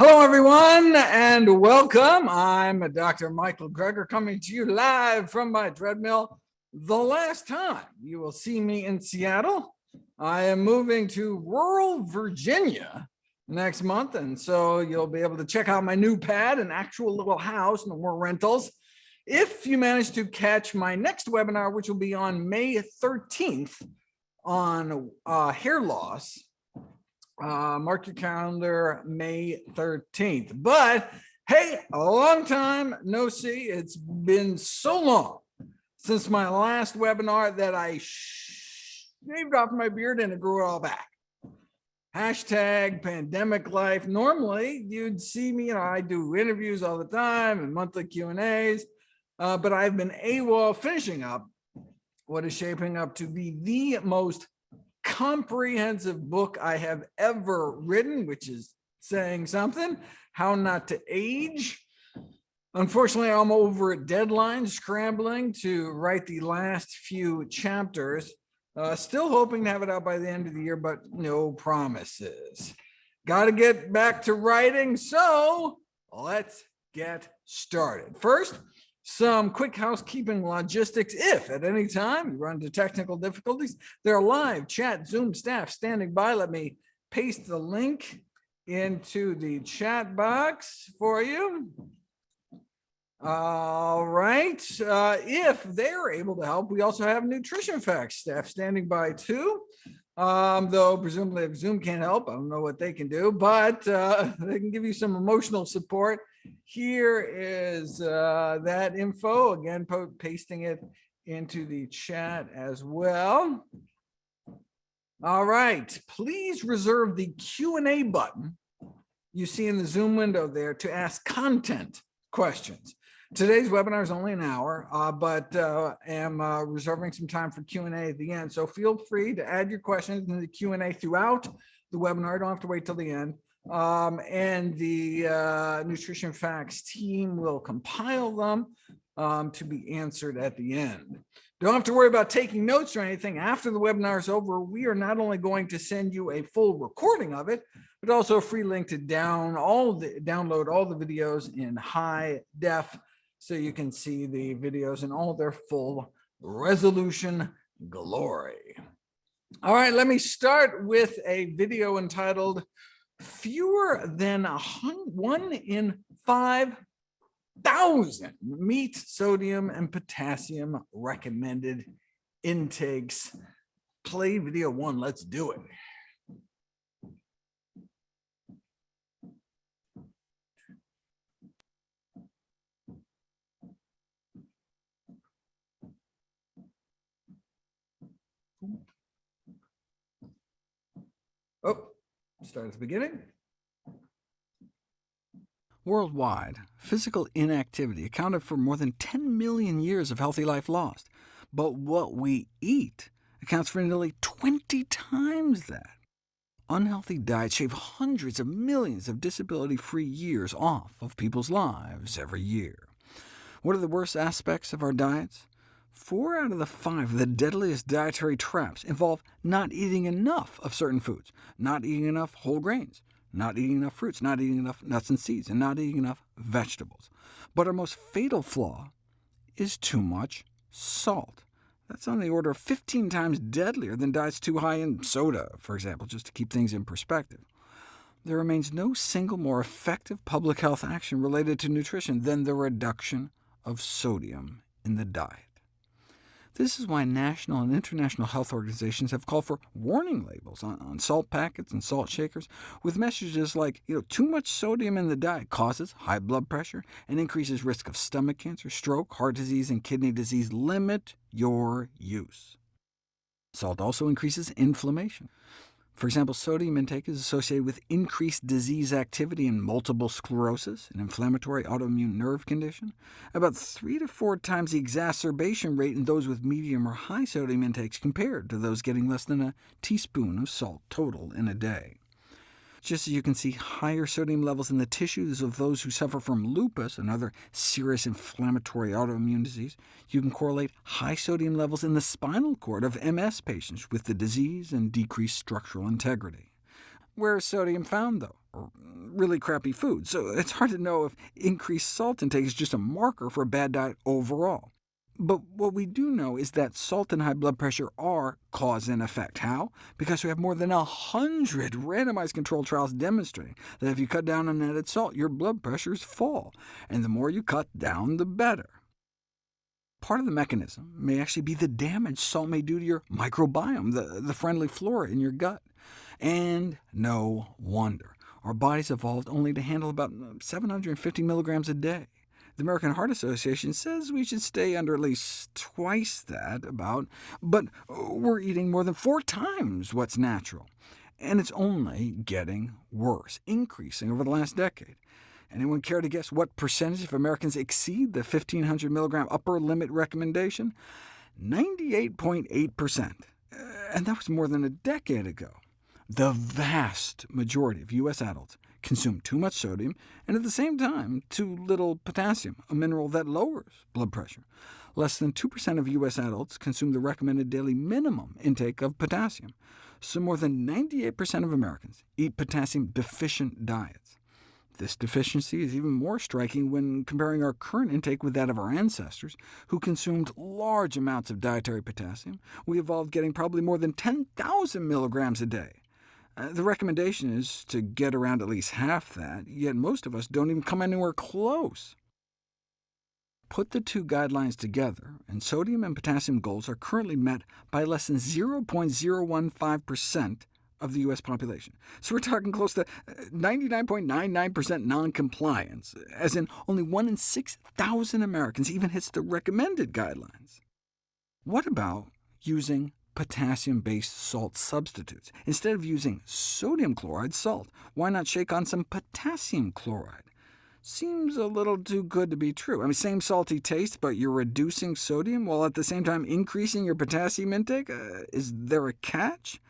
Hello, everyone, and welcome. I'm Dr. Michael Greger coming to you live from my treadmill. The last time you will see me in Seattle, I am moving to rural Virginia next month, and so you'll be able to check out my new pad, an actual little house, no more rentals. If you manage to catch my next webinar, which will be on May 13th on hair loss, mark your calendar, May 13th. But hey, a long time no see. It's been so long since my last webinar that I shaved off my beard and it grew it all back. Hashtag pandemic life. Normally, you'd see me, I do interviews all the time and monthly Q&As, but I've been AWOL finishing up what is shaping up to be the most comprehensive book I have ever written, which is saying something. How Not to Age. Unfortunately, I'm over at deadline, scrambling to write the last few chapters. Still hoping to have it out by the end of the year, but no promises. Got to get back to writing, so let's get started. First, some quick housekeeping logistics. If at any time you run into technical difficulties, there are live chat Zoom staff standing by. Let me paste the link into the chat box for you. All right. If they're able to help, we also have Nutrition Facts staff standing by too. Though presumably if Zoom can't help, I don't know what they can do, but they can give you some emotional support. Here is that info, again, pasting it into the chat as well. All right, please reserve the Q&A button you see in the Zoom window there to ask content questions. Today's webinar is only an hour, but am reserving some time for Q&A at the end. So feel free to add your questions in the Q&A throughout the webinar. Don't have to wait till the end. And the Nutrition Facts team will compile them to be answered at the end. Don't have to worry about taking notes or anything. After the webinar is over, we are not only going to send you a full recording of it, but also a free link to download all the videos in high def, so you can see the videos in all their full resolution glory. All right, let me start with a video entitled "Fewer than 1 in 5,000 meat, sodium, and potassium recommended intakes." Play video 1. Let's do it. Oh, start at the beginning. Worldwide, physical inactivity accounted for more than 10 million years of healthy life lost. But what we eat accounts for nearly 20 times that. Unhealthy diets shave hundreds of millions of disability-free years off of people's lives every year. What are the worst aspects of our diets? 4 out of the 5 of the deadliest dietary traps involve not eating enough of certain foods, not eating enough whole grains, not eating enough fruits, not eating enough nuts and seeds, and not eating enough vegetables. But our most fatal flaw is too much salt. That's on the order of 15 times deadlier than diets too high in soda, for example, just to keep things in perspective. There remains no single more effective public health action related to nutrition than the reduction of sodium in the diet. This is why national and international health organizations have called for warning labels on salt packets and salt shakers, with messages like, too much sodium in the diet causes high blood pressure and increases risk of stomach cancer, stroke, heart disease, and kidney disease. Limit your use. Salt also increases inflammation. For example, sodium intake is associated with increased disease activity in multiple sclerosis, an inflammatory autoimmune nerve condition, about 3 to 4 times the exacerbation rate in those with medium or high sodium intakes compared to those getting less than a teaspoon of salt total in a day. Just as you can see higher sodium levels in the tissues of those who suffer from lupus, another serious inflammatory autoimmune disease, you can correlate high sodium levels in the spinal cord of MS patients with the disease and decreased structural integrity. Where's sodium found, though? Really crappy food, so it's hard to know if increased salt intake is just a marker for a bad diet overall. But what we do know is that salt and high blood pressure are cause and effect. How? Because we have more than 100 randomized controlled trials demonstrating that if you cut down on added salt, your blood pressures fall, and the more you cut down, the better. Part of the mechanism may actually be the damage salt may do to your microbiome, the friendly flora in your gut. And no wonder. Our bodies evolved only to handle about 750 milligrams a day. The American Heart Association says we should stay under at least twice that, but we're eating more than 4 times what's natural. And it's only getting worse, increasing over the last decade. Anyone care to guess what percentage of Americans exceed the 1,500 milligram upper limit recommendation? 98.8%. And that was more than a decade ago. The vast majority of U.S. adults consume too much sodium, and at the same time, too little potassium, a mineral that lowers blood pressure. Less than 2% of U.S. adults consume the recommended daily minimum intake of potassium, so more than 98% of Americans eat potassium-deficient diets. This deficiency is even more striking when comparing our current intake with that of our ancestors, who consumed large amounts of dietary potassium. We evolved getting probably more than 10,000 milligrams a day. The recommendation is to get around at least half that, yet most of us don't even come anywhere close. Put the two guidelines together, and sodium and potassium goals are currently met by less than 0.015% of the U.S. population. So we're talking close to 99.99% noncompliance, as in only 1 in 6,000 Americans even hits the recommended guidelines. What about using potassium-based salt substitutes? Instead of using sodium chloride salt, why not shake on some potassium chloride? Seems a little too good to be true. I mean, same salty taste, but you're reducing sodium while at the same time increasing your potassium intake? Is there a catch?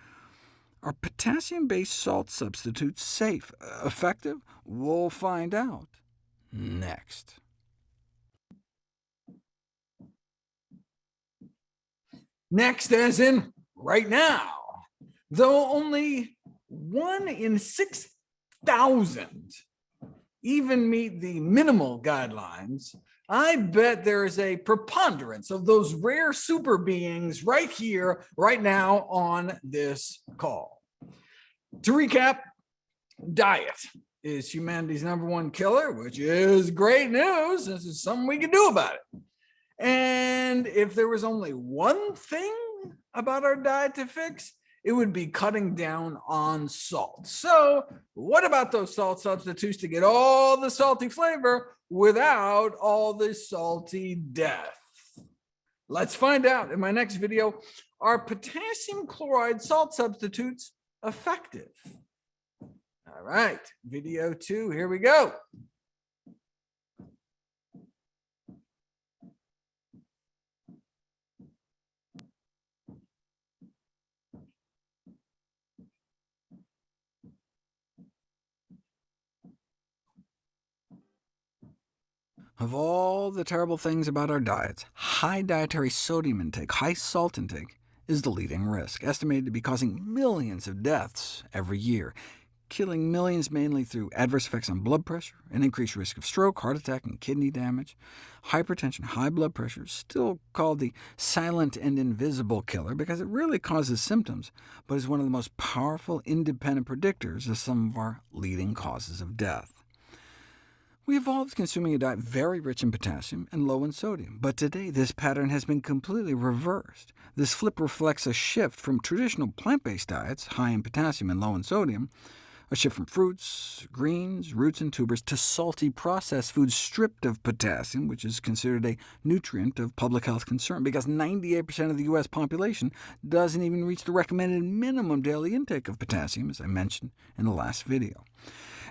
Are potassium-based salt substitutes safe, effective? We'll find out next. Next, as in right now. Though only 1 in 6,000 even meet the minimal guidelines, I bet there is a preponderance of those rare super beings right here, right now on this call. To recap, diet is humanity's #1 killer, which is great news. This is something we can do about it. And if there was only one thing about our diet to fix, it would be cutting down on salt. So what about those salt substitutes to get all the salty flavor without all the salty death? Let's find out in my next video. Are potassium chloride salt substitutes effective? All right, video 2, here we go. Of all the terrible things about our diets, high dietary sodium intake, high salt intake, is the leading risk, estimated to be causing millions of deaths every year, killing millions mainly through adverse effects on blood pressure, an increased risk of stroke, heart attack, and kidney damage. Hypertension, high blood pressure, is still called the silent and invisible killer because it rarely causes symptoms, but is one of the most powerful independent predictors of some of our leading causes of death. We evolved consuming a diet very rich in potassium and low in sodium, but today this pattern has been completely reversed. This flip reflects a shift from traditional plant-based diets, high in potassium and low in sodium, a shift from fruits, greens, roots, and tubers, to salty processed foods stripped of potassium, which is considered a nutrient of public health concern, because 98% of the U.S. population doesn't even reach the recommended minimum daily intake of potassium, as I mentioned in the last video.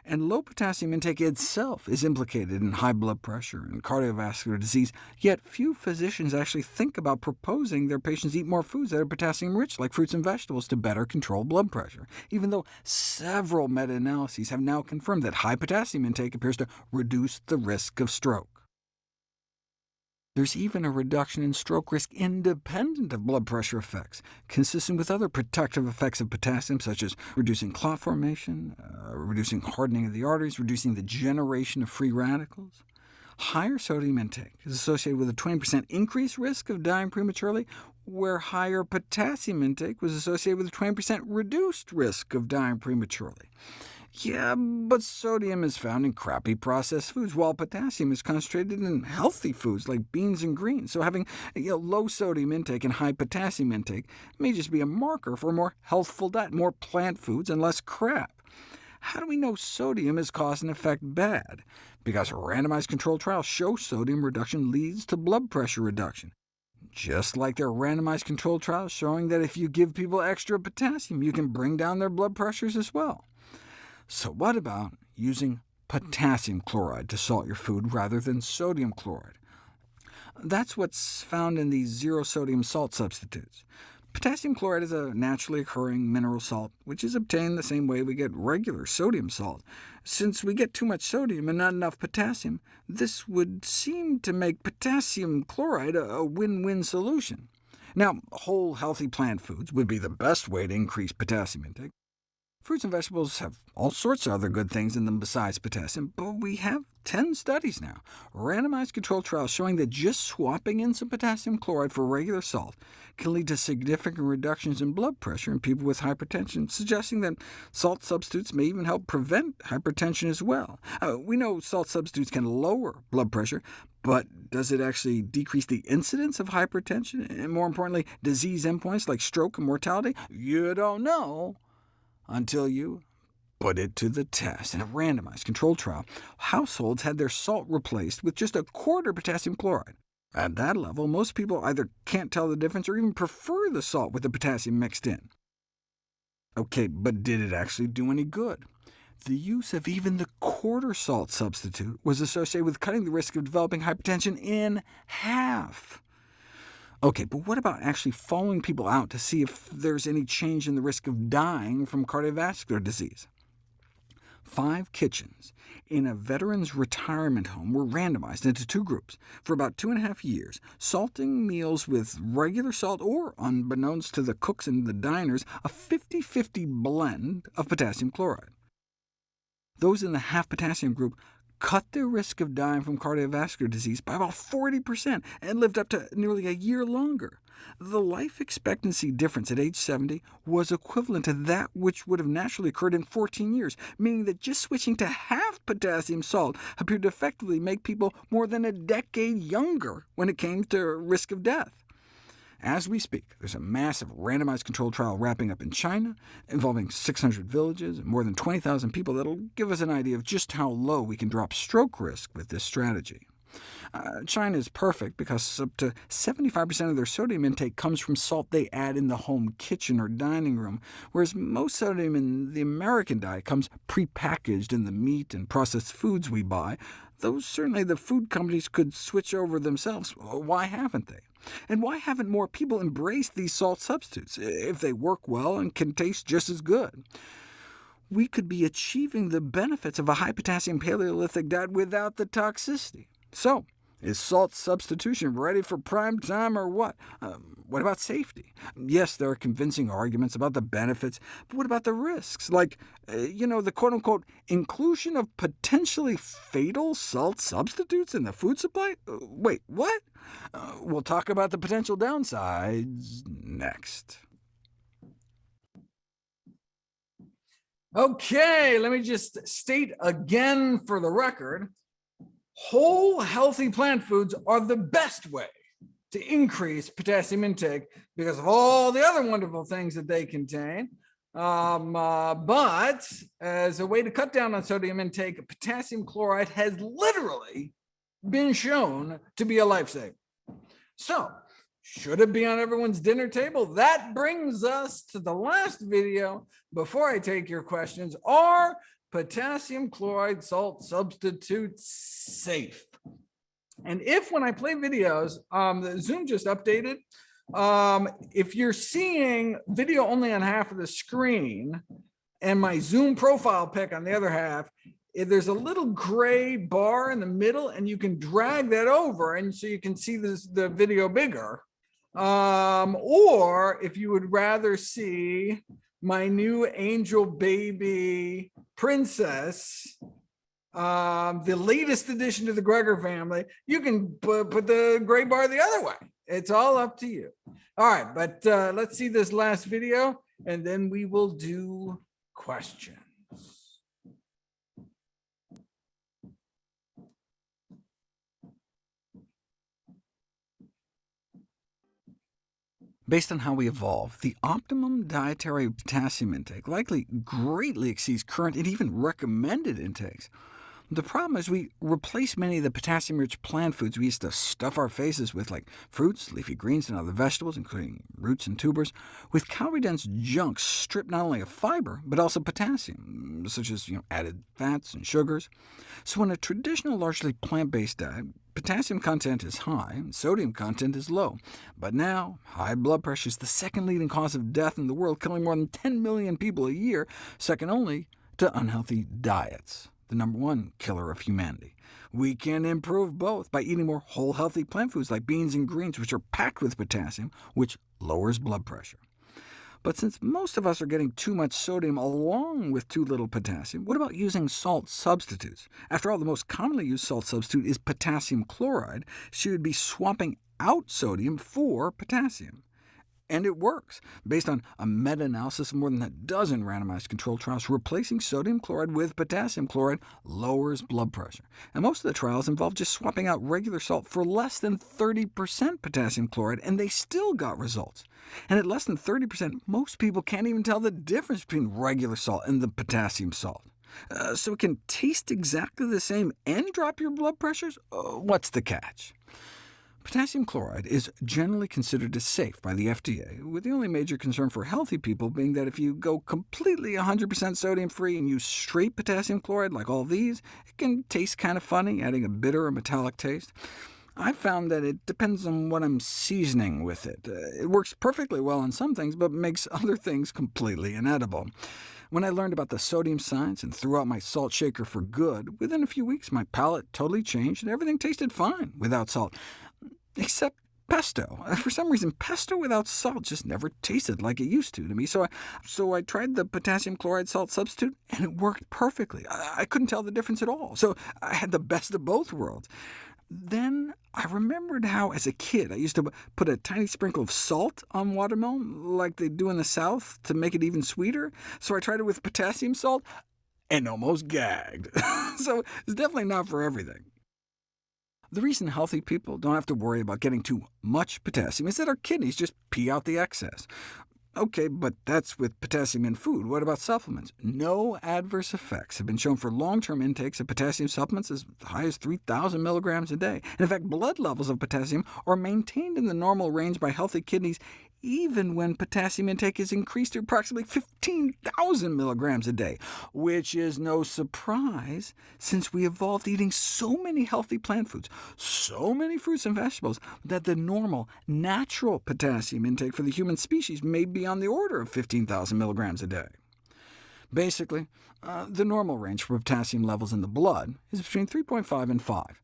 And low potassium intake itself is implicated in high blood pressure and cardiovascular disease, yet few physicians actually think about proposing their patients eat more foods that are potassium-rich, like fruits and vegetables, to better control blood pressure, even though several meta-analyses have now confirmed that high potassium intake appears to reduce the risk of stroke. There's even a reduction in stroke risk independent of blood pressure effects, consistent with other protective effects of potassium, such as reducing clot formation, reducing hardening of the arteries, reducing the generation of free radicals. Higher sodium intake is associated with a 20% increased risk of dying prematurely, where higher potassium intake was associated with a 20% reduced risk of dying prematurely. Yeah, but sodium is found in crappy processed foods, while potassium is concentrated in healthy foods like beans and greens. So having low sodium intake and high potassium intake may just be a marker for a more healthful diet, more plant foods and less crap. How do we know sodium is cause and effect bad? Because randomized controlled trials show sodium reduction leads to blood pressure reduction. Just like there are randomized controlled trials showing that if you give people extra potassium, you can bring down their blood pressures as well. So what about using potassium chloride to salt your food rather than sodium chloride? That's what's found in these zero-sodium salt substitutes. Potassium chloride is a naturally occurring mineral salt, which is obtained the same way we get regular sodium salt. Since we get too much sodium and not enough potassium, this would seem to make potassium chloride a win-win solution. Now, whole, healthy plant foods would be the best way to increase potassium intake. Fruits and vegetables have all sorts of other good things in them besides potassium, but we have 10 studies now, randomized controlled trials showing that just swapping in some potassium chloride for regular salt can lead to significant reductions in blood pressure in people with hypertension, suggesting that salt substitutes may even help prevent hypertension as well. We know salt substitutes can lower blood pressure, but does it actually decrease the incidence of hypertension, and more importantly, disease endpoints like stroke and mortality? You don't know until you put it to the test. In a randomized controlled trial, households had their salt replaced with just a quarter potassium chloride. At that level, most people either can't tell the difference or even prefer the salt with the potassium mixed in. OK, but did it actually do any good? The use of even the quarter salt substitute was associated with cutting the risk of developing hypertension in half. OK, but what about actually following people out to see if there's any change in the risk of dying from cardiovascular disease? 5 kitchens in a veterans' retirement home were randomized into 2 groups for about 2.5 years, salting meals with regular salt or, unbeknownst to the cooks and the diners, a 50-50 blend of potassium chloride. Those in the half-potassium group cut their risk of dying from cardiovascular disease by about 40%, and lived up to nearly a year longer. The life expectancy difference at age 70 was equivalent to that which would have naturally occurred in 14 years, meaning that just switching to half potassium salt appeared to effectively make people more than a decade younger when it came to risk of death. As we speak, there's a massive randomized controlled trial wrapping up in China, involving 600 villages and more than 20,000 people that'll give us an idea of just how low we can drop stroke risk with this strategy. China is perfect because up to 75% of their sodium intake comes from salt they add in the home kitchen or dining room, whereas most sodium in the American diet comes prepackaged in the meat and processed foods we buy, though certainly the food companies could switch over themselves. Why haven't they? And why haven't more people embraced these salt substitutes, if they work well and can taste just as good? We could be achieving the benefits of a high-potassium Paleolithic diet without the toxicity. So, is salt substitution ready for prime time or what? What about safety? Yes, there are convincing arguments about the benefits, but what about the risks? Like, the quote-unquote inclusion of potentially fatal salt substitutes in the food supply? Wait, what? We'll talk about the potential downsides next. OK, let me just state again for the record, whole, healthy plant foods are the best way to increase potassium intake because of all the other wonderful things that they contain. But as a way to cut down on sodium intake, potassium chloride has literally been shown to be a lifesaver. So, should it be on everyone's dinner table? That brings us to the last video before I take your questions. Are potassium chloride salt substitutes safe? And if when I play videos, the Zoom just updated, if you're seeing video only on half of the screen, and my Zoom profile pic on the other half, there's a little gray bar in the middle, and you can drag that over, and so you can see the video bigger. Or if you would rather see my new angel baby princess, the latest addition to the Greger family, you can put the gray bar the other way. It's all up to you. All right, but let's see this last video, and then we will do questions. Based on how we evolved, the optimum dietary potassium intake likely greatly exceeds current and even recommended intakes. The problem is we replace many of the potassium-rich plant foods we used to stuff our faces with, like fruits, leafy greens, and other vegetables, including roots and tubers, with calorie-dense junk stripped not only of fiber, but also potassium, such as added fats and sugars. So in a traditional, largely plant-based diet, potassium content is high, and sodium content is low. But now, high blood pressure is the second leading cause of death in the world, killing more than 10 million people a year, second only to unhealthy diets, the #1 killer of humanity. We can improve both by eating more whole, healthy plant foods like beans and greens, which are packed with potassium, which lowers blood pressure. But since most of us are getting too much sodium along with too little potassium, what about using salt substitutes? After all, the most commonly used salt substitute is potassium chloride, so you'd be swapping out sodium for potassium. And it works. Based on a meta-analysis of more than a dozen randomized controlled trials, replacing sodium chloride with potassium chloride lowers blood pressure. And most of the trials involved just swapping out regular salt for less than 30% potassium chloride, and they still got results. And at less than 30%, most people can't even tell the difference between regular salt and the potassium salt. So it can taste exactly the same and drop your blood pressures? What's the catch? Potassium chloride is generally considered as safe by the FDA, with the only major concern for healthy people being that if you go completely 100% sodium-free and use straight potassium chloride like all these, it can taste kind of funny, adding a bitter or metallic taste. I've found that it depends on what I'm seasoning with it. It works perfectly well on some things, but makes other things completely inedible. When I learned about the sodium science and threw out my salt shaker for good, within a few weeks my palate totally changed, and everything tasted fine without salt. Except pesto. For some reason, pesto without salt just never tasted like it used to me, so I tried the potassium chloride salt substitute, and it worked perfectly. I couldn't tell the difference at all, so I had the best of both worlds. Then I remembered how, as a kid, I used to put a tiny sprinkle of salt on watermelon, like they do in the South, to make it even sweeter, so I tried it with potassium salt, and almost gagged. So it's definitely not for everything. The reason healthy people don't have to worry about getting too much potassium is that our kidneys just pee out the excess. OK, but that's with potassium in food. What about supplements? No adverse effects have been shown for long-term intakes of potassium supplements as high as 3,000 milligrams a day. And in fact, blood levels of potassium are maintained in the normal range by healthy kidneys, even when potassium intake is increased to approximately 15,000 milligrams a day, which is no surprise, since we evolved eating so many healthy plant foods, so many fruits and vegetables, that the normal, natural potassium intake for the human species may be on the order of 15,000 milligrams a day. Basically, the normal range for potassium levels in the blood is between 3.5 and 5.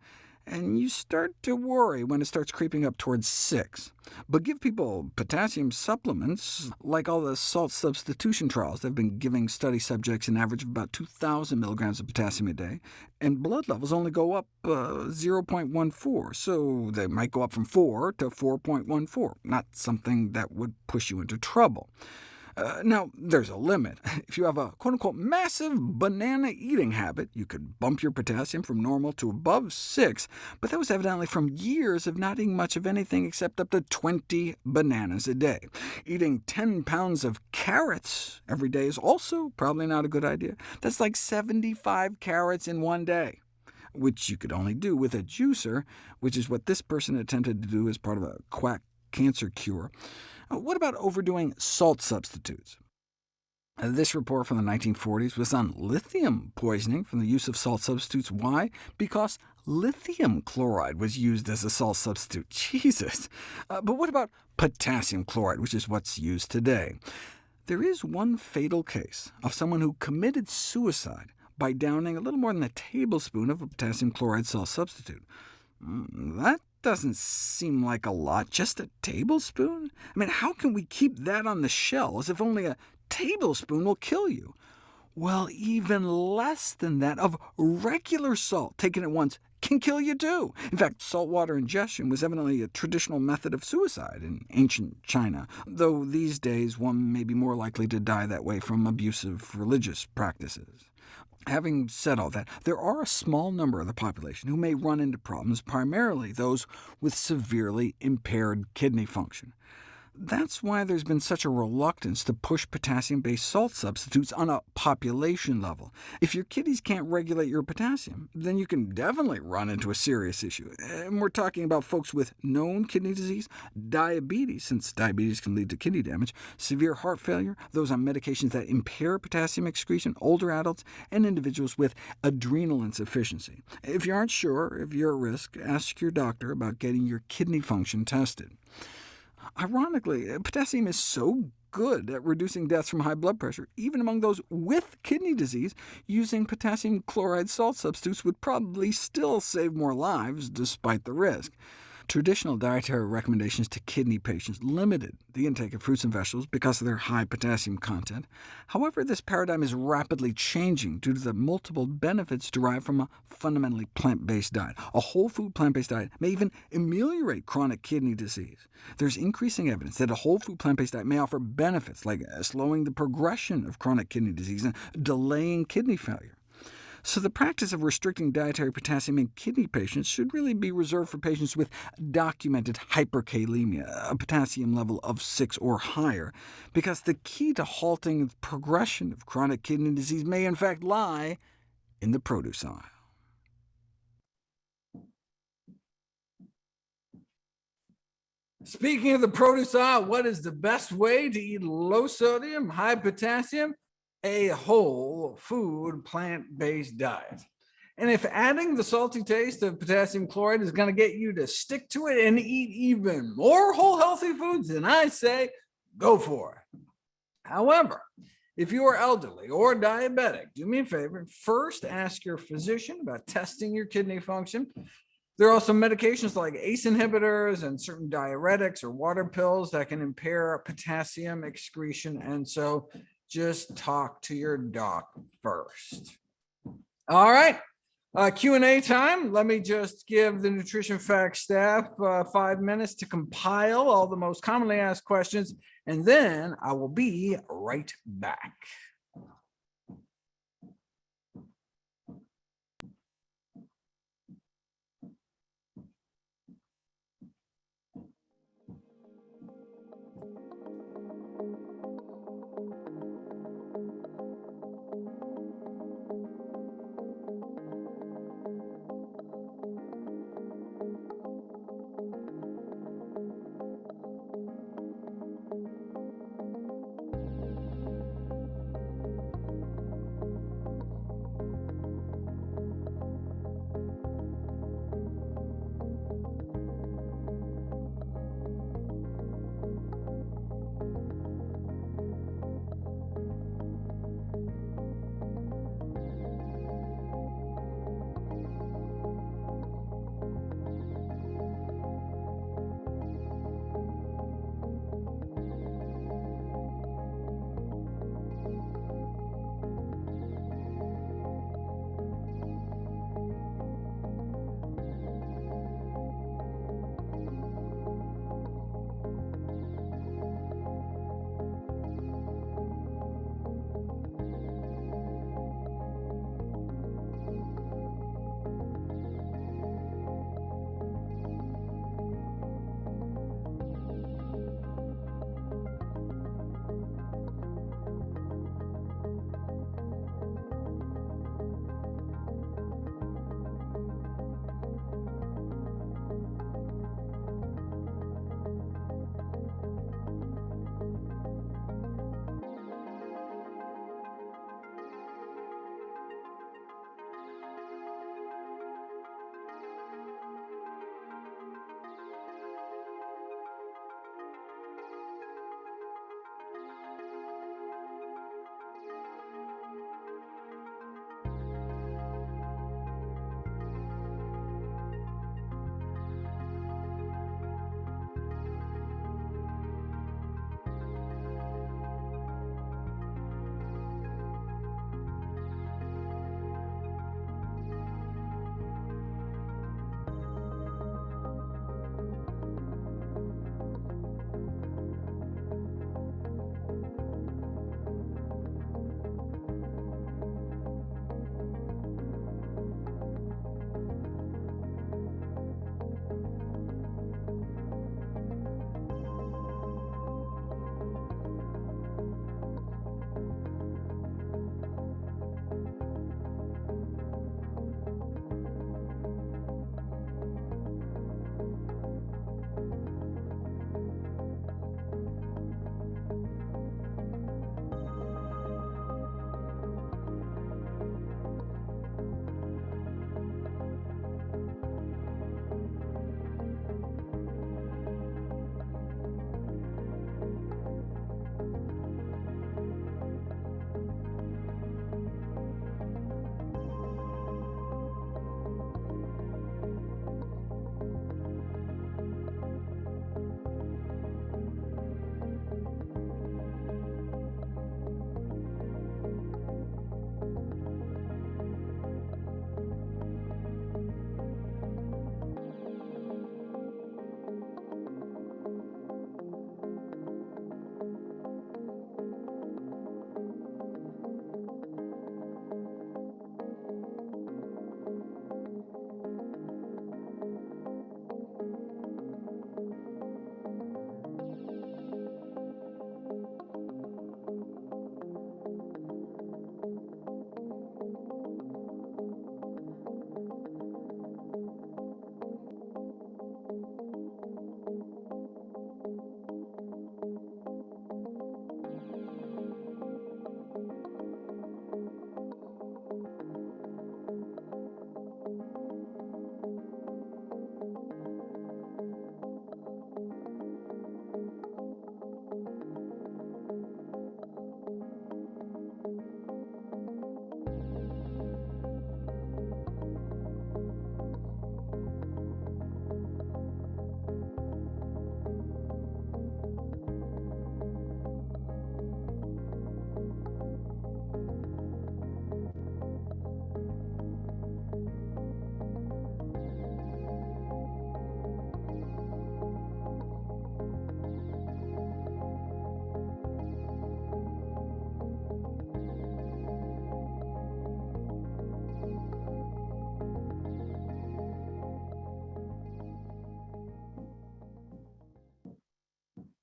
And you start to worry when it starts creeping up towards 6. But give people potassium supplements, like all the salt substitution trials that have been giving study subjects an average of about 2,000 milligrams of potassium a day, and blood levels only go up 0.14, so they might go up from 4 to 4.14, not something that would push you into trouble. Now, there's a limit. If you have a quote-unquote massive banana eating habit, you could bump your potassium from normal to above 6, but that was evidently from years of not eating much of anything except up to 20 bananas a day. Eating 10 pounds of carrots every day is also probably not a good idea. That's like 75 carrots in one day, which you could only do with a juicer, which is what this person attempted to do as part of a quack cancer cure. What about overdoing salt substitutes? This report from the 1940s was on lithium poisoning from the use of salt substitutes. Why? Because lithium chloride was used as a salt substitute. Jesus! But what about potassium chloride, which is what's used today? There is one fatal case of someone who committed suicide by downing a little more than a tablespoon of a potassium chloride salt substitute. That doesn't seem like a lot, just a tablespoon? I mean, how can we keep that on the shelf as if only a tablespoon will kill you? Well, even less than that of regular salt taken at once can kill you too. In fact, saltwater ingestion was evidently a traditional method of suicide in ancient China, though these days one may be more likely to die that way from abusive religious practices. Having said all that, there are a small number of the population who may run into problems, primarily those with severely impaired kidney function. That's why there's been such a reluctance to push potassium-based salt substitutes on a population level. If your kidneys can't regulate your potassium, then you can definitely run into a serious issue. And we're talking about folks with known kidney disease, diabetes, since diabetes can lead to kidney damage, severe heart failure, those on medications that impair potassium excretion, older adults, and individuals with adrenal insufficiency. If you aren't sure if you're at risk, ask your doctor about getting your kidney function tested. Ironically, potassium is so good at reducing deaths from high blood pressure, even among those with kidney disease, using potassium chloride salt substitutes would probably still save more lives, despite the risk. Traditional dietary recommendations to kidney patients limited the intake of fruits and vegetables because of their high potassium content. However, this paradigm is rapidly changing due to the multiple benefits derived from a fundamentally plant-based diet. A whole food plant-based diet may even ameliorate chronic kidney disease. There's increasing evidence that a whole food plant-based diet may offer benefits like slowing the progression of chronic kidney disease and delaying kidney failure. So the practice of restricting dietary potassium in kidney patients should really be reserved for patients with documented hyperkalemia, a potassium level of 6 or higher, because the key to halting the progression of chronic kidney disease may in fact lie in the produce aisle. Speaking of the produce aisle, what is the best way to eat low sodium, high potassium? A whole food plant-based diet. And if adding the salty taste of potassium chloride is going to get you to stick to it and eat even more whole healthy foods, then I say go for it. However, if you are elderly or diabetic, do me a favor, first ask your physician about testing your kidney function. There are also medications like ACE inhibitors and certain diuretics or water pills that can impair potassium excretion, and so just talk to your doc first. All right, Q&A time. Let me just give the Nutrition Facts staff 5 minutes to compile all the most commonly asked questions, and then I will be right back.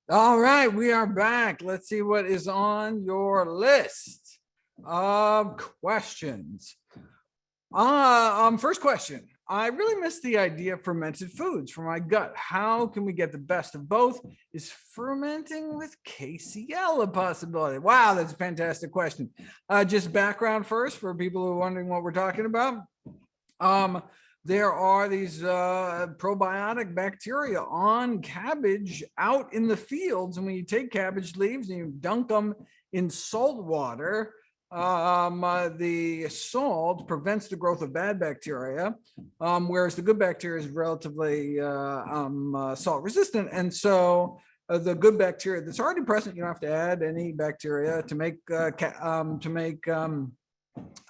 All right, we are back. Let's see what is on your list of questions. First question. I really miss the idea of fermented foods for my gut. How can we get the best of both? Is fermenting with KCl a possibility? Wow, that's a fantastic question. Just background first for people who are wondering what we're talking about. There are these probiotic bacteria on cabbage out in the fields. And when you take cabbage leaves and you dunk them in salt water, the salt prevents the growth of bad bacteria, whereas the good bacteria is relatively salt resistant. And so the good bacteria that's already present, you don't have to add any bacteria to make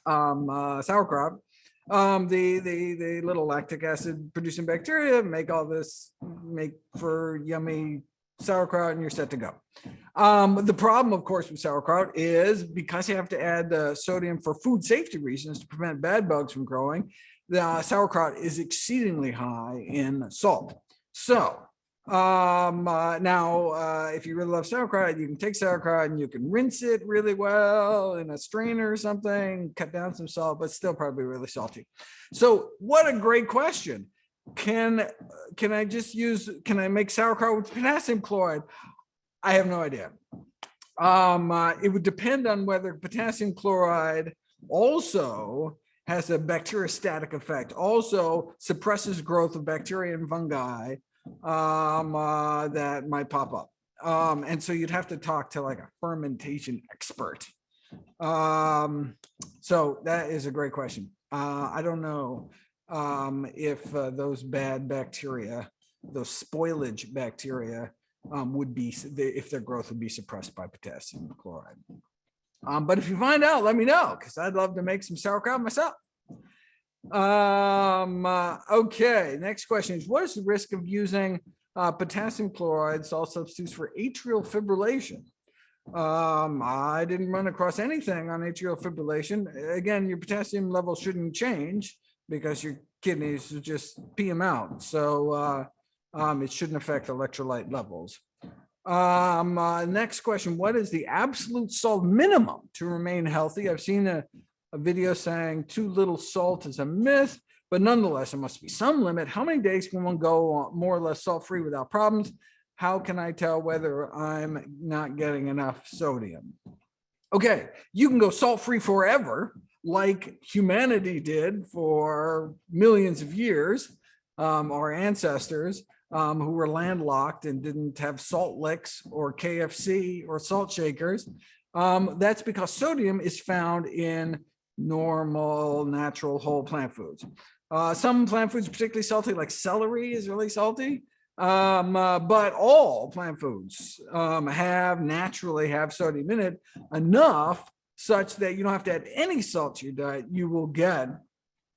sauerkraut. The little lactic acid producing bacteria make for yummy sauerkraut, and you're set to go. The problem, of course, with sauerkraut is because you have to add sodium for food safety reasons to prevent bad bugs from growing, the sauerkraut is exceedingly high in salt. So now, if you really love sauerkraut, you can take sauerkraut and you can rinse it really well in a strainer or something, cut down some salt, but still probably really salty. So what a great question. Can I make sauerkraut with potassium chloride? I have no idea. It would depend on whether potassium chloride also has a bacteriostatic effect, also suppresses growth of bacteria and fungi that might pop up. And so you'd have to talk to like a fermentation expert. So that is a great question. I don't know if those bad bacteria, those spoilage bacteria, if their growth would be suppressed by potassium chloride. But if you find out, let me know, because I'd love to make some sauerkraut myself. Okay, next question is, what is the risk of using potassium chloride salt substitutes for atrial fibrillation? I didn't run across anything on atrial fibrillation. Again, your potassium level shouldn't change because your kidneys just pee them out. So it shouldn't affect electrolyte levels. Next question, what is the absolute salt minimum to remain healthy? I've seen a video saying too little salt is a myth, but nonetheless, there must be some limit. How many days can one go more or less salt-free without problems? How can I tell whether I'm not getting enough sodium? Okay, you can go salt-free forever, like humanity did for millions of years, our ancestors who were landlocked and didn't have salt licks or KFC or salt shakers. That's because sodium is found in normal, natural, whole plant foods. Some plant foods are particularly salty, like celery is really salty. But all plant foods naturally have sodium in it, enough such that you don't have to add any salt to your diet. You will get,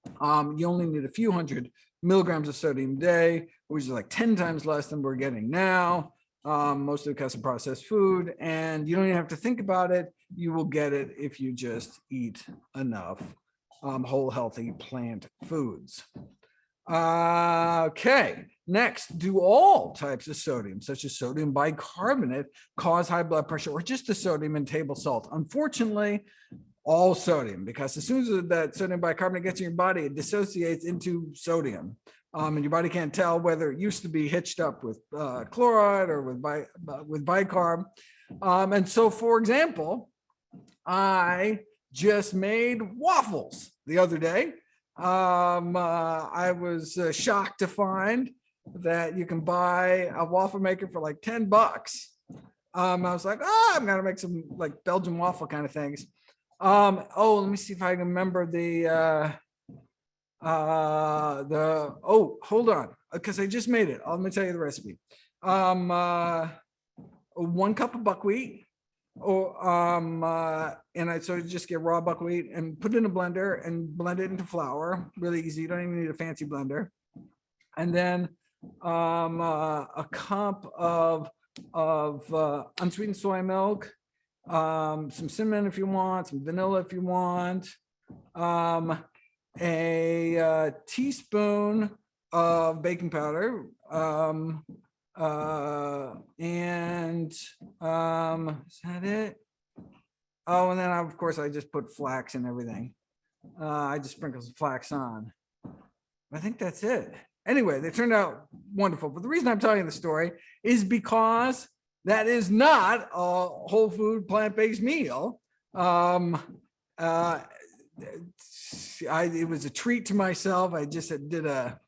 you only need a few hundred milligrams of sodium a day, which is like 10 times less than we're getting now, mostly because of processed food. And you don't even have to think about it. You will get it if you just eat enough whole, healthy plant foods. Okay, next, do all types of sodium, such as sodium bicarbonate, cause high blood pressure, or just the sodium in table salt? Unfortunately, all sodium, because as soon as that sodium bicarbonate gets in your body, it dissociates into sodium. And your body can't tell whether it used to be hitched up with chloride or with bicarb. And so, for example, I just made waffles the other day. I was shocked to find that you can buy a waffle maker for like $10. I was like, I'm gonna make some like Belgian waffle kind of things. Let me see if I can remember hold on, because I just made it. Let me tell you the recipe. 1 cup of buckwheat, and I sort of just get raw buckwheat and put it in a blender and blend it into flour. Really easy. You don't even need a fancy blender. And then a cup of unsweetened soy milk, some cinnamon if you want, some vanilla if you want, a teaspoon of baking powder, Is that it? Oh, and then of course I just put flax and everything. I just sprinkled some flax on. I think that's it. Anyway, they turned out wonderful. But the reason I'm telling you the story is because that is not a whole food plant-based meal. It was a treat to myself. I just did a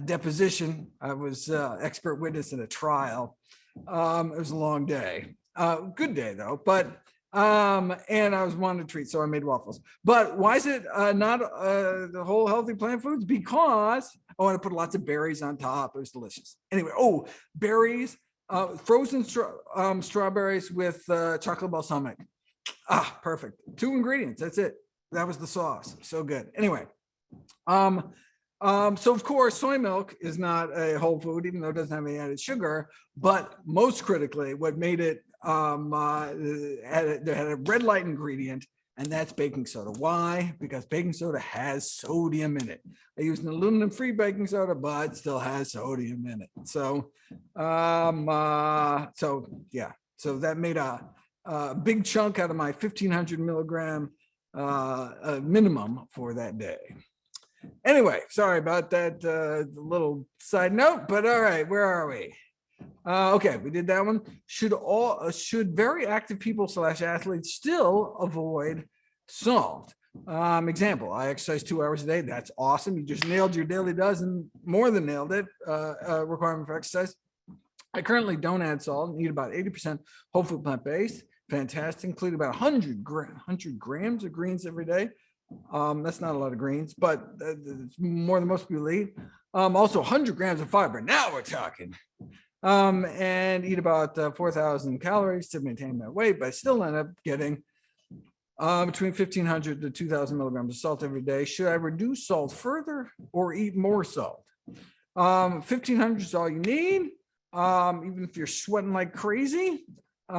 deposition. I was expert witness in a trial. It was a long day. Good day though, but and I was wanting to treat, so I made waffles. But why is it not the whole healthy plant foods? Because I want to put lots of berries on top. It was delicious. Anyway, berries, frozen strawberries with chocolate balsamic. Perfect. 2 ingredients. That's it. That was the sauce. So good. Anyway, so of course, soy milk is not a whole food, even though it doesn't have any added sugar. But most critically, what made it had a red light ingredient, and that's baking soda. Why? Because baking soda has sodium in it. I use an aluminum-free baking soda, but it still has sodium in it. So, so that made a big chunk out of my 1,500 milligram minimum for that day. Anyway, sorry about that little side note, but all right, where are we? Okay, we did that one. Should very active people / athletes still avoid salt? Example, I exercise 2 hours a day. That's awesome. You just nailed your daily dozen, more than nailed it, requirement for exercise. I currently don't add salt and eat about 80% whole food plant-based. Fantastic, include about 100 grams of greens every day. That's not a lot of greens, but it's more than most people eat. Also 100 grams of fiber. Now we're talking. And eat about 4,000 calories to maintain that weight, but I still end up getting between 1,500 to 2,000 milligrams of salt every day. Should I reduce salt further or eat more salt? 1,500 is all you need, even if you're sweating like crazy. So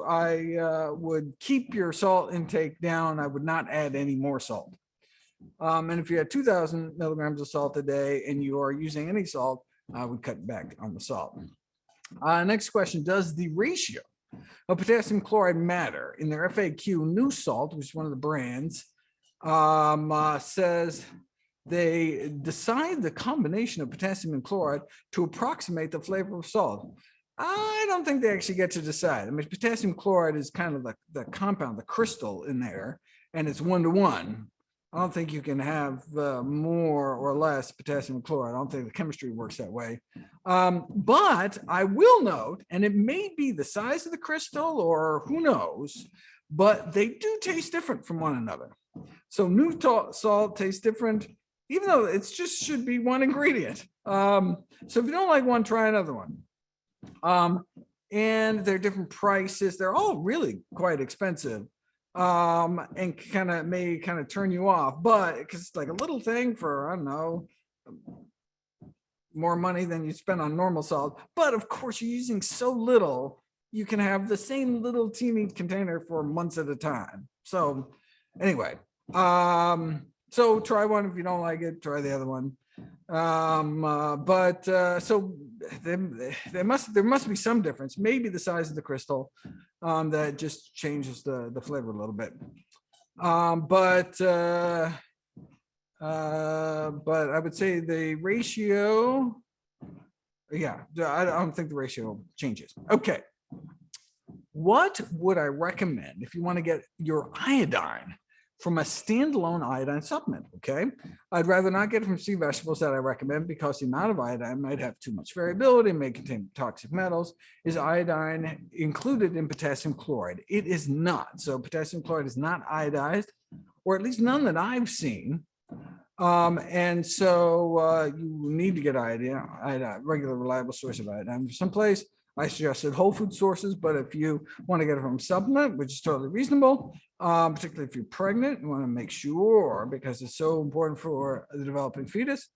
I would keep your salt intake down. I would not add any more salt. And if you had 2,000 milligrams of salt a day and you are using any salt, I would cut back on the salt. Next question, does the ratio of potassium chloride matter? In their FAQ, New Salt, which is one of the brands, says they decide the combination of potassium and chloride to approximate the flavor of salt. I don't think they actually get to decide. I mean, potassium chloride is kind of the compound, the crystal in there, and it's 1-to-1. I don't think you can have more or less potassium chloride. I don't think the chemistry works that way. But I will note, and it may be the size of the crystal or who knows, but they do taste different from one another. So New Salt tastes different, even though it's just should be one ingredient. So if you don't like one, try another one. And they're different prices. They're all really quite expensive. And may turn you off, but because it's like a little thing for, I don't know, more money than you spend on normal salt. But of course, you're using so little, you can have the same little teeny container for months at a time. So anyway, so try one. If you don't like it, try the other one. So there must be some difference, maybe the size of the crystal, that just changes the flavor a little bit. But I would say the ratio, I don't think the ratio changes. Okay. What would I recommend if you want to get your iodine from a standalone iodine supplement? Okay, I'd rather not get it from sea vegetables that I recommend because the amount of iodine might have too much variability, may contain toxic metals. Is iodine included in potassium chloride? It is not. So potassium chloride is not iodized, or at least none that I've seen. And so you need to get iodine, regular reliable source of iodine from someplace. I suggested whole food sources, but if you want to get it from a supplement, which is totally reasonable, particularly if you're pregnant, you want to make sure, because it's so important for the developing fetus.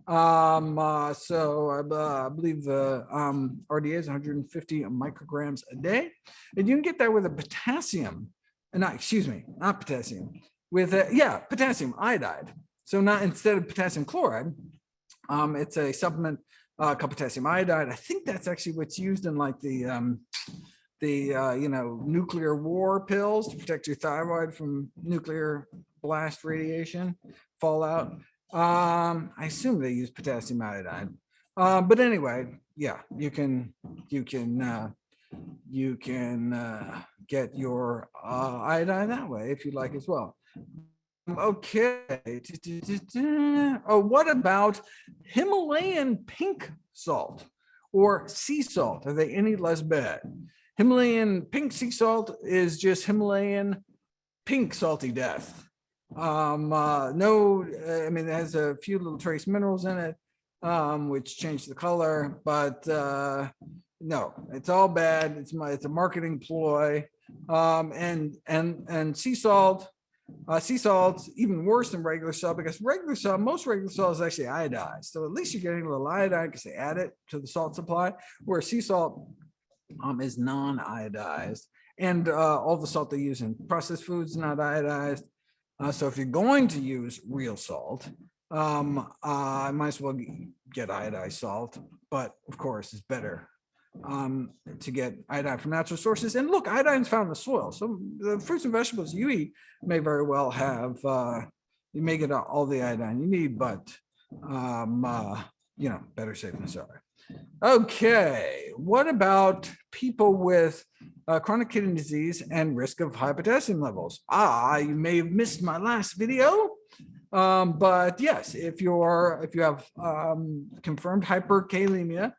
So I believe the RDA is 150 micrograms a day, and you can get that with a potassium, not potassium, with potassium iodide. So not instead of potassium chloride, It's a supplement called potassium iodide. I think that's actually what's used in like the nuclear war pills to protect your thyroid from nuclear blast radiation fallout. I assume they use potassium iodide. But anyway, yeah, you can get your iodine that way if you like as well. Okay. Oh, what about Himalayan pink salt or sea salt? Are they any less bad? Himalayan pink sea salt is just Himalayan pink salty death. No, I mean, it has a few little trace minerals in it, which change the color, but no, it's all bad. It's a marketing ploy. And sea salt even worse than regular salt, because most regular salt is actually iodized. So at least you're getting a little iodine because they add it to the salt supply, where sea salt is non-iodized. And all the salt they use in processed foods is not iodized. So if you're going to use real salt, I might as well get iodized salt. But of course, it's better to get iodine from natural sources. And look, iodine is found in the soil. So the fruits and vegetables you eat may very well have, you may get all the iodine you need, but better safe than sorry. Okay, what about people with chronic kidney disease and risk of high potassium levels? You may have missed my last video. But yes, if you have confirmed hyperkalemia,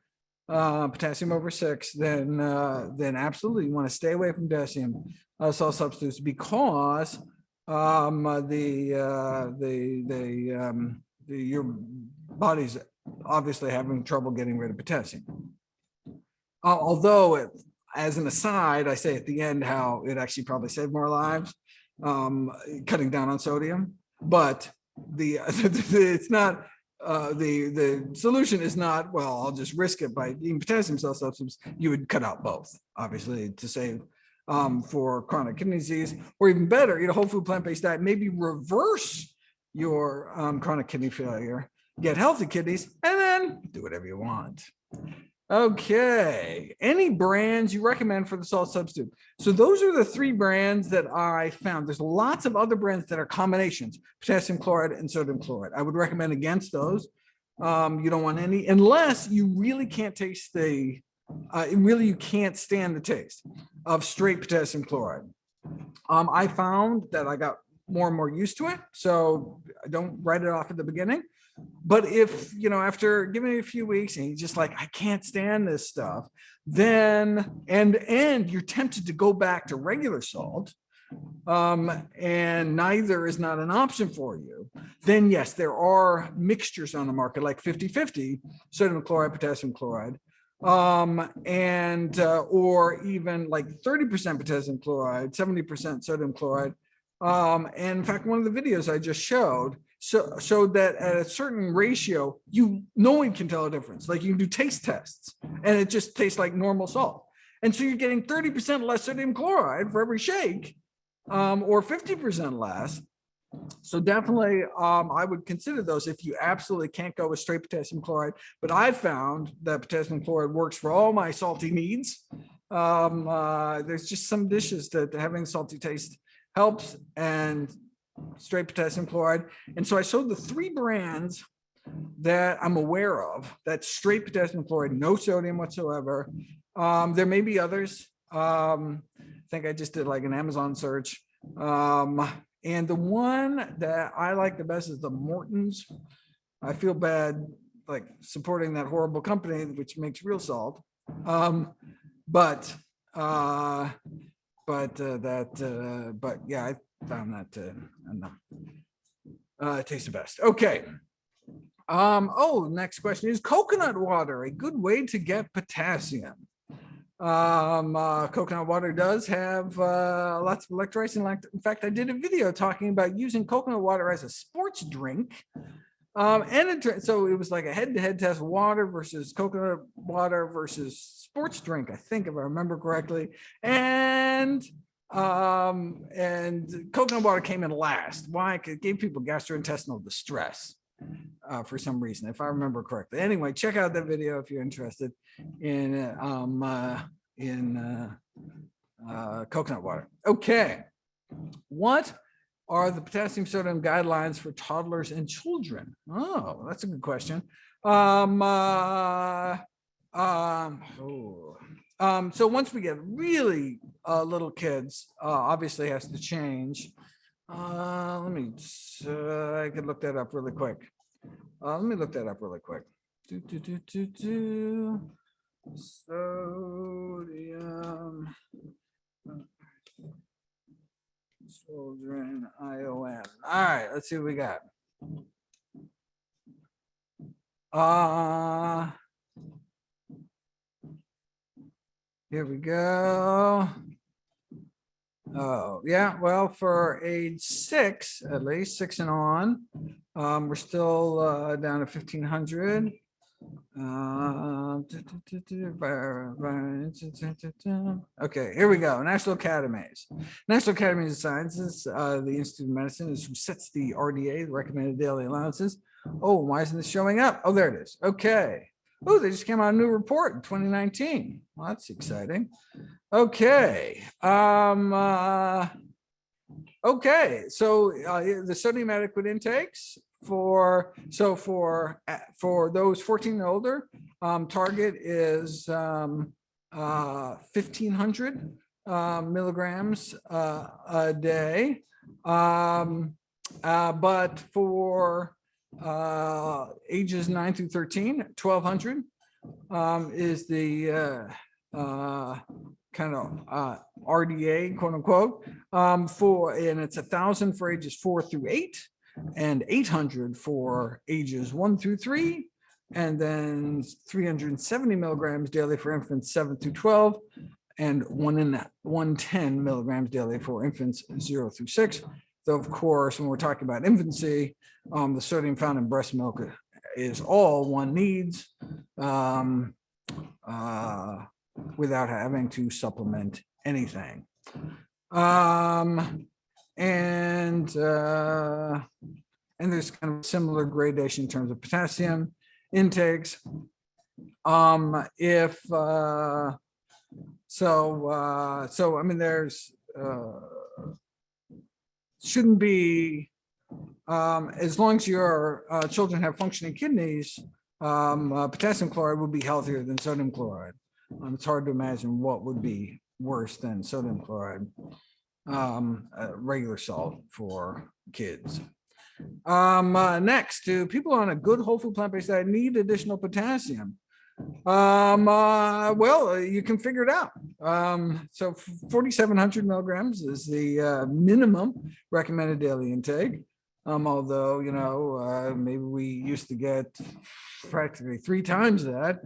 potassium over 6, then absolutely you want to stay away from potassium salt substitutes, because your body's obviously having trouble getting rid of potassium. Although, as an aside, I say at the end how it actually probably saved more lives, cutting down on sodium. But it's not. The solution is not, well, I'll just risk it by eating potassium salt substitutes. You would cut out both, obviously, to save for chronic kidney disease, or even better, eat a whole food plant-based diet, maybe reverse your chronic kidney failure, get healthy kidneys, and then do whatever you want. Okay, any brands you recommend for the salt substitute? So those are the 3 brands that I found. There's lots of other brands that are combinations, potassium chloride and sodium chloride. I would recommend against those. You don't want any, unless you really can't taste you can't stand the taste of straight potassium chloride. I found that I got more and more used to it, so I don't write it off at the beginning. But if, after giving it a few weeks and you're just like, I can't stand this stuff, then, and you're tempted to go back to regular salt, and neither is not an option for you, then yes, there are mixtures on the market like 50-50 sodium chloride, potassium chloride, or even like 30% potassium chloride, 70% sodium chloride. And in fact, one of the videos I just showed that at a certain ratio, no one can tell a difference. Like, you can do taste tests and it just tastes like normal salt. And so you're getting 30% less sodium chloride for every shake, or 50% less. So definitely, I would consider those if you absolutely can't go with straight potassium chloride. But I've found that potassium chloride works for all my salty needs. There's just some dishes that having salty taste helps, and straight potassium chloride. And so I showed the 3 brands that I'm aware of that's straight potassium chloride, no sodium whatsoever. There may be others. I think I just did like an Amazon search. And the one that I like the best is the Morton's. I feel bad like supporting that horrible company which makes real salt. But yeah, I found that it tastes the best. Okay. Next question is coconut water a good way to get potassium? Coconut water does have lots of electrolytes. In fact, I did a video talking about using coconut water as a sports drink. So it was like a head-to-head test, water versus coconut water versus sports drink, I think, if I remember correctly. And coconut water came in last. Why? Because it gave people gastrointestinal distress. for some reason, if I remember correctly. Anyway, check out that video if you're interested in coconut water. Okay, what are the potassium sodium guidelines for toddlers and children? Oh, that's a good question. So once we get really little kids, obviously has to change. I could look that up really quick. Let me look that up really quick. Sodium. Children, IOM. All right, let's see what we got. Here we go. Oh, yeah. Well, for age 6, at least 6 and on, we're still down to 1,500. Okay, here we go. National Academies. National Academies of Sciences, the Institute of Medicine is who sets the RDA, the recommended daily allowances. Oh, why isn't this showing up? Oh, there it is. Okay. Oh, they just came out a new report in 2019. Well, that's exciting. Okay. Okay, so the sodium adequate intakes for those 14 and older, target is 1,500 milligrams a day, but for ages 9 through 13, 1,200 is the kind of RDA, quote unquote, and it's 1,000 for ages 4 through 8, and 800 for ages 1 through 3, and then 370 milligrams daily for infants 7 through 12, and 110 milligrams daily for infants 0 through 6. Though, of course, when we're talking about infancy, the sodium found in breast milk is all one needs, without having to supplement anything. And there's kind of similar gradation in terms of potassium intakes. I mean, there's shouldn't be, as long as your children have functioning kidneys, potassium chloride would be healthier than sodium chloride. It's hard to imagine what would be worse than sodium chloride, regular salt for kids. Next, do people on a good whole food plant-based diet need additional potassium? Well, you can figure it out. So 4,700 milligrams is the minimum recommended daily intake. Although, you know, maybe we used to get practically 3 times that.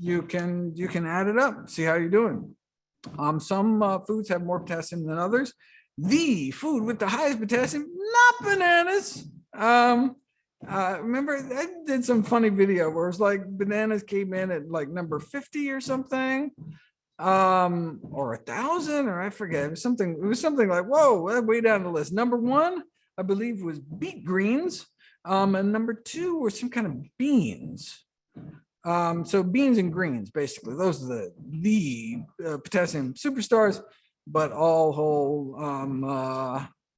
You can add it up, see how you're doing. Some foods have more potassium than others. The food with the highest potassium, not bananas. Remember, I did some funny video where it's like bananas came in at like number 50 or something, or 1,000, or I forget. It was something like, whoa, way down the list. Number 1, I believe, was beet greens, and number 2 were some kind of beans. So beans and greens, basically, those are the potassium superstars, but all whole,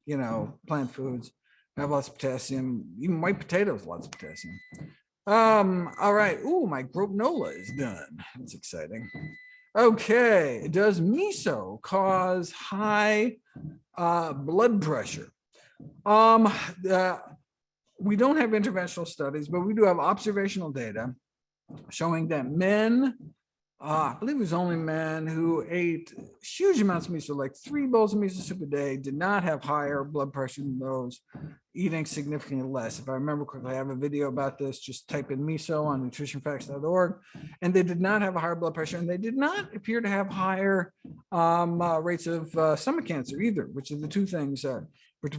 you know, plant foods have lots of potassium. Even white potatoes, lots of potassium. All right. Ooh, my granola is done. That's exciting. Okay. Does miso cause high blood pressure? We don't have interventional studies, but we do have observational data showing that men, I believe it was only men who ate huge amounts of miso, like 3 bowls of miso soup a day, did not have higher blood pressure than those eating significantly less. If I remember correctly, I have a video about this. Just type in miso on NutritionFacts.org, and they did not have a higher blood pressure, and they did not appear to have higher rates of stomach cancer either, which are the 2 things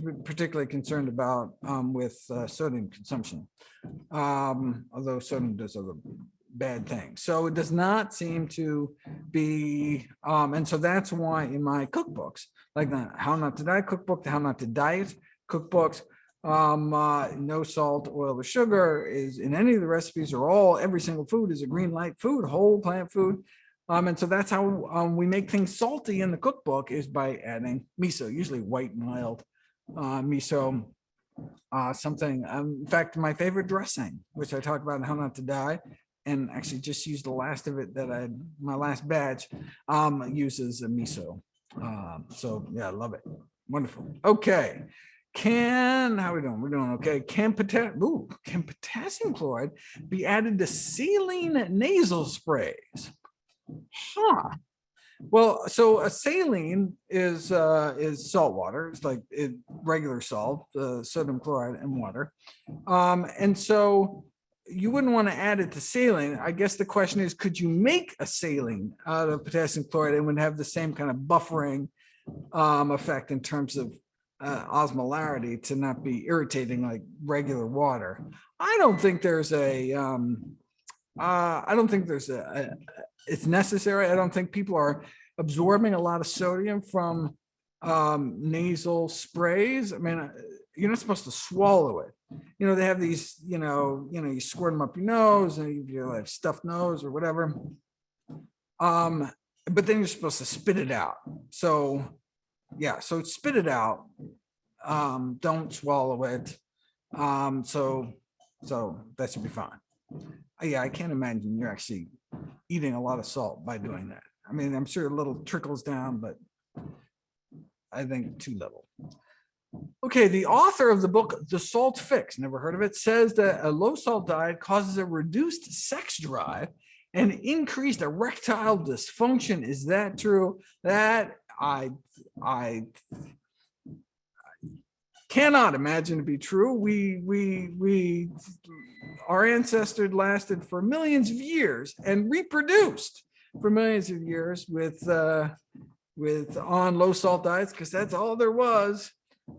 we're particularly concerned about with sodium consumption, although sodium does other bad things. So it does not seem to be, and so that's why in my cookbooks, like the How Not to Diet cookbook, the How Not to Diet cookbooks, No salt, oil, or sugar is in any of the recipes, or every single food is a green light food, whole plant food. And so that's how we make things salty in the cookbook, is by adding miso, usually white mild miso. Something, in fact, my favorite dressing, which I talked about in How Not to Die, and actually just used the last of it my last batch, uses a miso. So yeah, I love it. Wonderful. Okay. How are we doing? We're doing okay. Can potassium chloride be added to saline nasal sprays? Huh. Well, so a saline is salt water. It's like regular salt, sodium chloride and water. And so you wouldn't want to add it to saline. I guess the question is, could you make a saline out of potassium chloride and would have the same kind of buffering effect in terms of osmolarity to not be irritating like regular water? I don't think there's it's necessary. I don't think people are absorbing a lot of sodium from nasal sprays. I mean, you're not supposed to swallow it. They have these, you squirt them up your nose and you have stuffed nose or whatever. But then you're supposed to spit it out. So yeah, so spit it out. Don't swallow it. So that should be fine. Yeah, I can't imagine you're actually eating a lot of salt by doing that. I mean, I'm sure a little trickles down, but I think too little. Okay, the author of the book, The Salt Fix, never heard of it, says that a low salt diet causes a reduced sex drive and increased erectile dysfunction. Is that true? That I cannot imagine to be true. Our ancestors lasted for millions of years and reproduced for millions of years with on low salt diets, because that's all there was.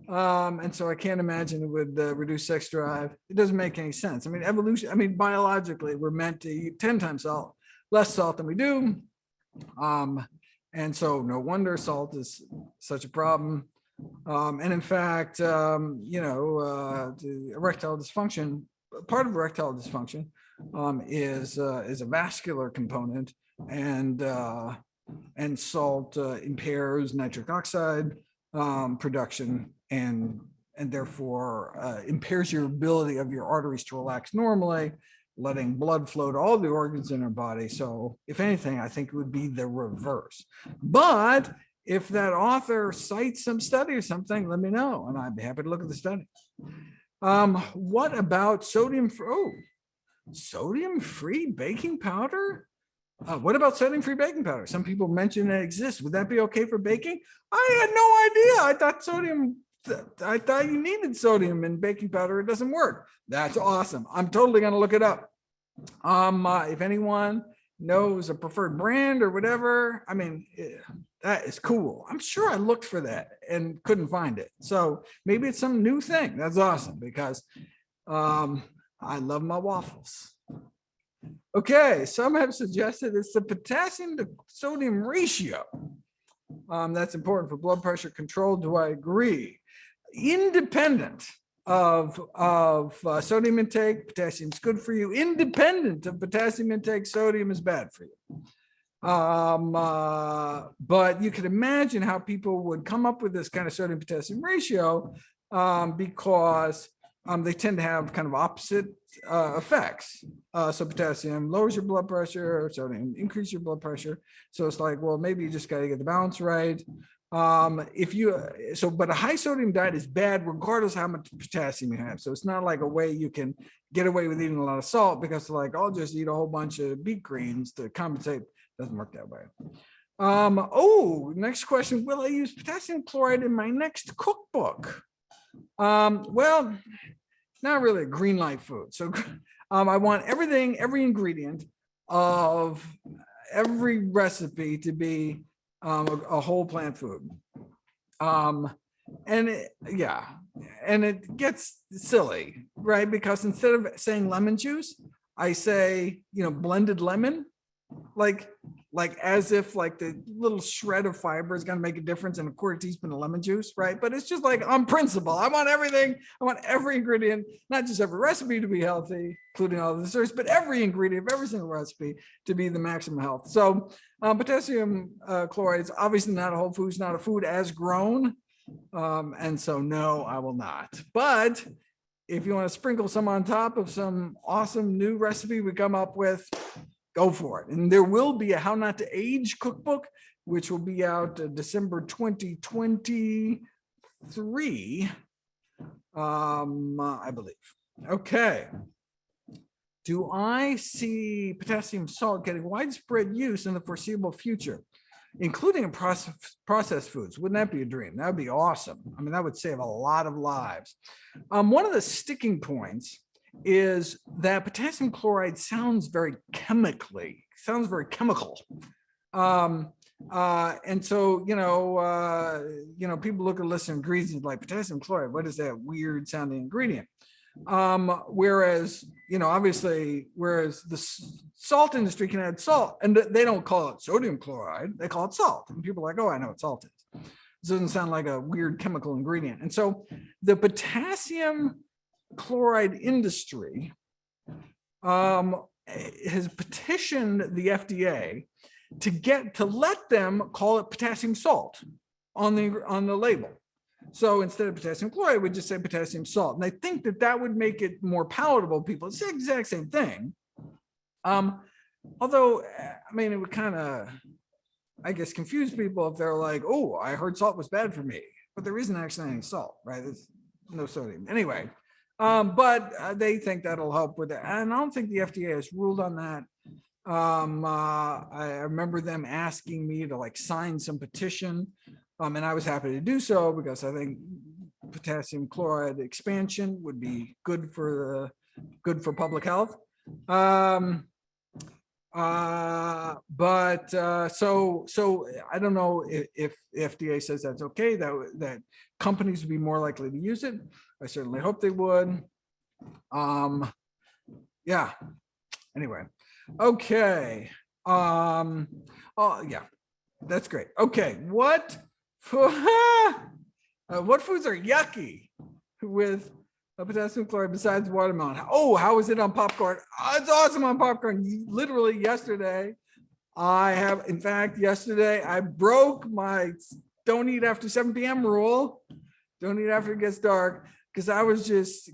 And so I can't imagine it would reduce sex drive. It doesn't make any sense. I mean, biologically, we're meant to eat 10 times less salt than we do. And so no wonder salt is such a problem. And in fact, the erectile dysfunction, part of erectile dysfunction is a vascular component, and salt impairs nitric oxide production, and therefore impairs your ability of your arteries to relax normally, letting blood flow to all the organs in our body. So if anything, I think it would be the reverse. But if that author cites some study or something, let me know, and I'd be happy to look at the study. What about sodium-free baking powder? What about sodium-free baking powder? Some people mention that exists. Would that be okay for baking? I had no idea. I thought you needed sodium in baking powder. It doesn't work. That's awesome. I'm totally going to look it up. If anyone knows a preferred brand or whatever, I mean, that is cool. I'm sure I looked for that and couldn't find it. So maybe it's some new thing. That's awesome, because I love my waffles. Okay, some have suggested it's the potassium to sodium ratio. That's important for blood pressure control. Do I agree? Independent of sodium intake, potassium is good for you. Independent of potassium intake, sodium is bad for you. But you can imagine how people would come up with this kind of sodium potassium ratio, because they tend to have kind of opposite effects. So potassium lowers your blood pressure, sodium increases your blood pressure. So it's like, well, maybe you just got to get the balance right. But a high sodium diet is bad regardless of how much potassium you have. So it's not like a way you can get away with eating a lot of salt, because like, I'll just eat a whole bunch of beet greens to compensate. Doesn't work that way. Next question. Will I use potassium chloride in my next cookbook? Well, not really a green light food. So I want every ingredient of every recipe to be a whole plant food. And it gets silly, right? Because instead of saying lemon juice, I say, blended lemon. Like, like as if like the little shred of fiber is going to make a difference in a quarter teaspoon of lemon juice, right? But it's just like on principle. I want everything. I want every ingredient, not just every recipe to be healthy, including all the desserts, but every ingredient of every single recipe to be the maximum health. So potassium chloride is obviously not a whole food, it's not a food as grown. And so no, I will not. But if you want to sprinkle some on top of some awesome new recipe we come up with, go for it. And there will be a How Not to Age cookbook, which will be out December 2023, I believe. Okay. Do I see potassium salt getting widespread use in the foreseeable future, including in processed foods? Wouldn't that be a dream? That would be awesome. I mean, that would save a lot of lives. One of the sticking points is that potassium chloride sounds very chemical. And so, people look at a list of ingredients like potassium chloride. What is that weird sounding ingredient? Whereas the salt industry can add salt, and they don't call it sodium chloride, they call it salt. And people are like, oh, I know what salt is. It doesn't sound like a weird chemical ingredient. And so the potassium chloride industry has petitioned the FDA to let them call it potassium salt on the label. So instead of potassium chloride, we just say potassium salt. And I think that would make it more palatable to people. It's the exact same thing. Although, I mean, it would kind of, I guess, confuse people if they're like, oh, I heard salt was bad for me, but there isn't actually any salt, right? There's no sodium. Anyway, but they think that'll help with it. And I don't think the FDA has ruled on that. I remember them asking me to like sign some petition. And I was happy to do so because I think potassium chloride expansion would be good for public health. So I don't know if FDA says that's okay, that companies would be more likely to use it. I certainly hope they would. Yeah. Anyway. Okay. Oh yeah, that's great. Okay. What foods are yucky with potassium chloride besides watermelon? Oh, how is it on popcorn? Oh, it's awesome on popcorn. Literally yesterday, yesterday I broke my don't eat after 7 p.m. rule. Don't eat after it gets dark, because I was just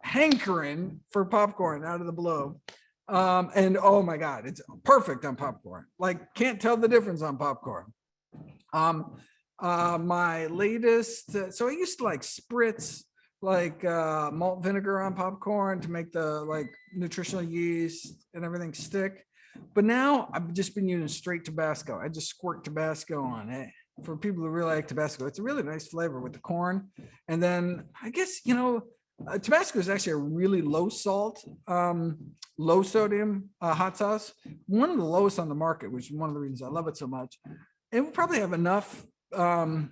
hankering for popcorn out of the blue. And oh my God, it's perfect on popcorn. Like, can't tell the difference on popcorn. My latest, so I used to like spritz like malt vinegar on popcorn to make the like nutritional yeast and everything stick. But now I've just been using straight Tabasco. I just squirt Tabasco on it. For people who really like Tabasco, it's a really nice flavor with the corn. And then I guess, Tabasco is actually a really low salt, low sodium hot sauce. One of the lowest on the market, which is one of the reasons I love it so much. It will probably have enough sodium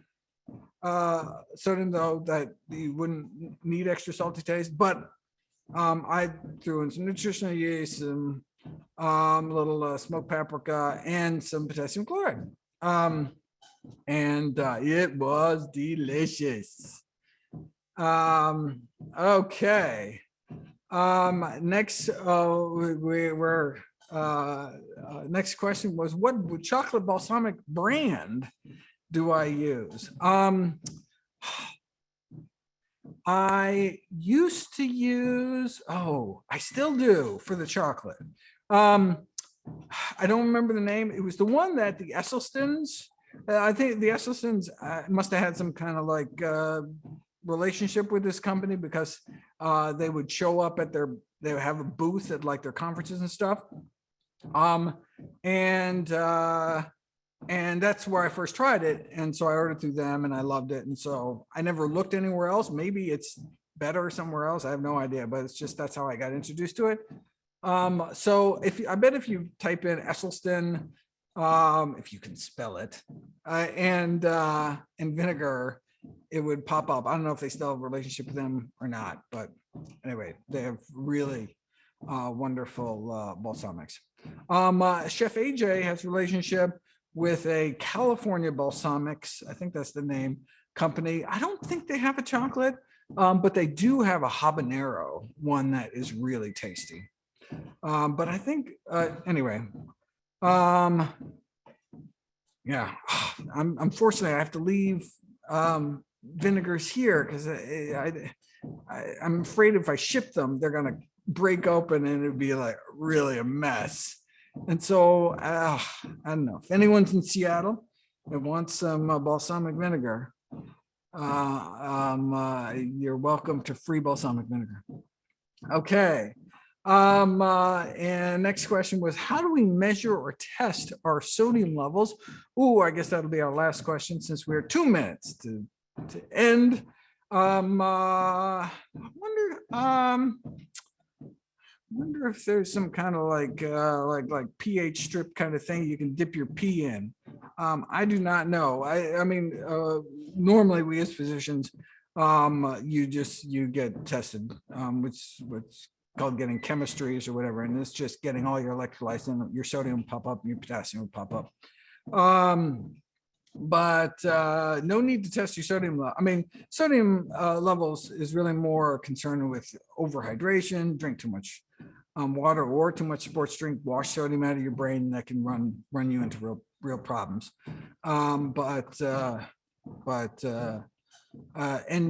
though that you wouldn't need extra salty taste. But I threw in some nutritional yeast, some little smoked paprika, and some potassium chloride. And it was delicious. Okay. Next, next question was, what chocolate balsamic brand do I use? I used to use, I still do for the chocolate. I don't remember the name. It was the one that the Esselstyns, I think the Esselstyns must have had some kind of like relationship with this company, because they would show up at they would have a booth at like their conferences and stuff. And that's where I first tried it. And so I ordered through them and I loved it. And so I never looked anywhere else. Maybe it's better somewhere else. I have no idea, but it's just, that's how I got introduced to it. So I bet if you type in Esselstyn, if you can spell it, and vinegar, it would pop up. I don't know if they still have a relationship with them or not, but anyway, they have really wonderful balsamics. Chef AJ has a relationship with a California balsamics, I think that's the name, company. I don't think they have a chocolate, but they do have a habanero one that is really tasty. But I think, anyway, yeah, unfortunately I have to leave vinegars here because I'm afraid if I ship them, they're going to break open and it'd be like really a mess. And so I don't know if anyone's in Seattle that wants some balsamic vinegar, you're welcome to free balsamic vinegar. Okay. And next question was, how do we measure or test our sodium levels? Oh, I guess that'll be our last question since we're 2 minutes to end. I wonder if there's some kind of like pH strip kind of thing you can dip your pee in. I do not know. I mean, normally we as physicians, you get tested, which called getting chemistries or whatever, and it's just getting all your electrolytes and your sodium will pop up and your potassium will pop up. But no need to test your sodium level. I mean, sodium levels is really more concerned with overhydration, drink too much water or too much sports drink, wash sodium out of your brain, and that can run you into real problems. And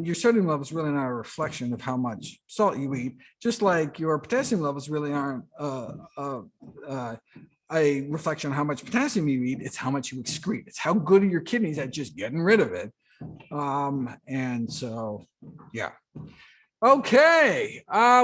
your sodium level is really not a reflection of how much salt you eat, just like your potassium levels really aren't a reflection on how much potassium you eat. It's how much you excrete. It's how good are your kidneys at just getting rid of it. And so, yeah. Okay,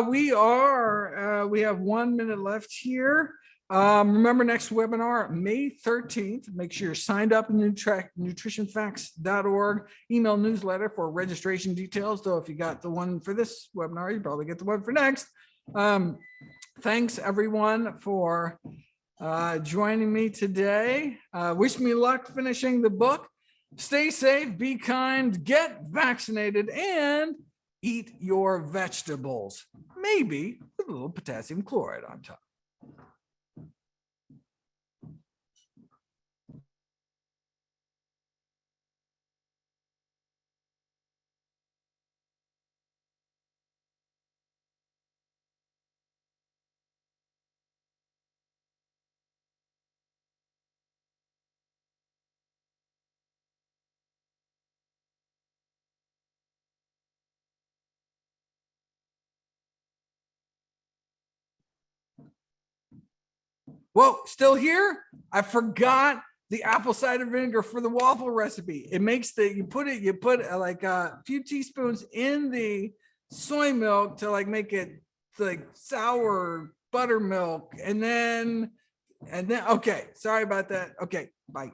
we have 1 minute left here. Remember, next webinar, May 13th. Make sure you're signed up in NutritionFacts.org email newsletter for registration details. Though if you got the one for this webinar, you probably get the one for next. Thanks everyone for joining me today. Wish me luck finishing the book. Stay safe, be kind, get vaccinated, and eat your vegetables, maybe with a little potassium chloride on top. Whoa, still here? I forgot the apple cider vinegar for the waffle recipe. It makes you put like a few teaspoons in the soy milk to like make it like sour buttermilk, and then okay, sorry about that. Okay, bye.